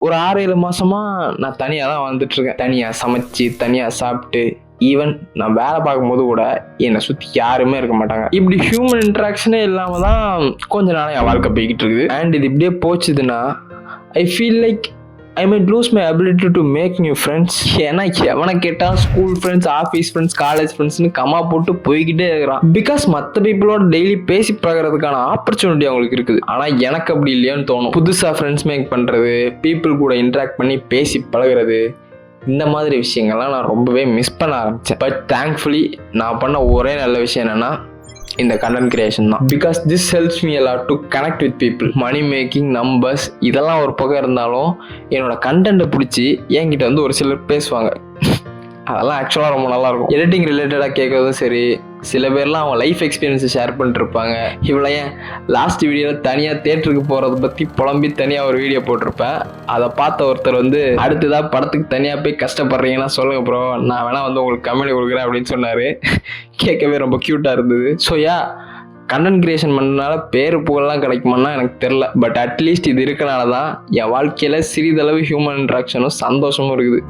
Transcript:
ஒரு 6-7 மாசமா நான் தனியா தான் வாழ்ந்துட்டு இருக்கேன். தனியா சமைச்சு, தனியா சாப்பிட்டு, ஈவன் நான் வேலை பார்க்கும்போது கூட என்னை சுத்தி யாருமே இருக்க மாட்டாங்க. இப்படி ஹியூமன் இன்டராக்ஷனே இல்லாம தான் கொஞ்ச நாளா என் வாழ்க்கை போய்கிட்டு இருக்குது. அண்ட் இது இப்படியே போச்சுதுன்னா I feel like I might lose my ability to make new friends. ஏன்னா எவனை கேட்டால் school friends, office friends, college ஃப்ரெண்ட்ஸ்னு கமா போட்டு போய்கிட்டே இருக்கிறான். பிகாஸ் மற்ற பீப்புளோட டெய்லி பேசி பழகிறதுக்கான ஆப்பர்ச்சுனிட்டி அவங்களுக்கு இருக்குது. ஆனால் எனக்கு அப்படி இல்லையான்னு தோணும். புதுசாக ஃப்ரெண்ட்ஸ் மேக் பண்ணுறது, பீப்புள் கூட இன்ட்ராக்ட் பண்ணி பேசி பழகிறது, இந்த மாதிரி விஷயங்கள்லாம் நான் ரொம்பவே மிஸ் பண்ண ஆரம்பித்தேன். பட் தேங்க்ஃபுல்லி நான் பண்ண ஒரே நல்ல விஷயம் என்னென்னா இந்த கண்டென்ட் கிரியேஷன் தான். Because this helps me a lot to connect with people. Money making, numbers இதெல்லாம் ஒரு பக்கம் இருந்தாலும் என்னோட கண்டென்ட்டை பிடிச்சி என்கிட்ட வந்து ஒரு சிலர் பேசுவாங்க. அதெல்லாம் ஆக்சுவலாக ரொம்ப நல்லாயிருக்கும். எடிட்டிங் ரிலேட்டடாக கேட்குறதும் சரி, சில பேர்லாம் அவங்க லைஃப் எக்ஸ்பீரியன்ஸை ஷேர் பண்ணிட்டுருப்பாங்க. இவ்வளோ ஏன் லாஸ்ட் வீடியோவில் தனியாக தேட்டருக்கு போகிறத பற்றி புலம்பி தனியாக ஒரு வீடியோ போட்டிருப்பேன். அதை பார்த்த ஒருத்தர் வந்து அடுத்ததாக படத்துக்கு தனியாக போய் கஷ்டப்படுறீங்கன்னா சொல்லுங்கள் ப்ரோ, நான் வேணால் வந்து உங்களுக்கு கமெண்ட் கொடுக்குறேன் அப்படின்னு சொன்னார். கேட்கவே ரொம்ப க்யூட்டாக இருந்தது. ஸோ கண்டென்ட் கிரியேஷன் பண்ணனால பேரு புகழெல்லாம் கிடைக்குமான்னா எனக்கு தெரில. பட் அட்லீஸ்ட் இது இருக்கனால தான் என் வாழ்க்கையில் சிறிதளவு ஹியூமன் இன்ட்ராக்ஷனும் சந்தோஷமும் இருக்குது.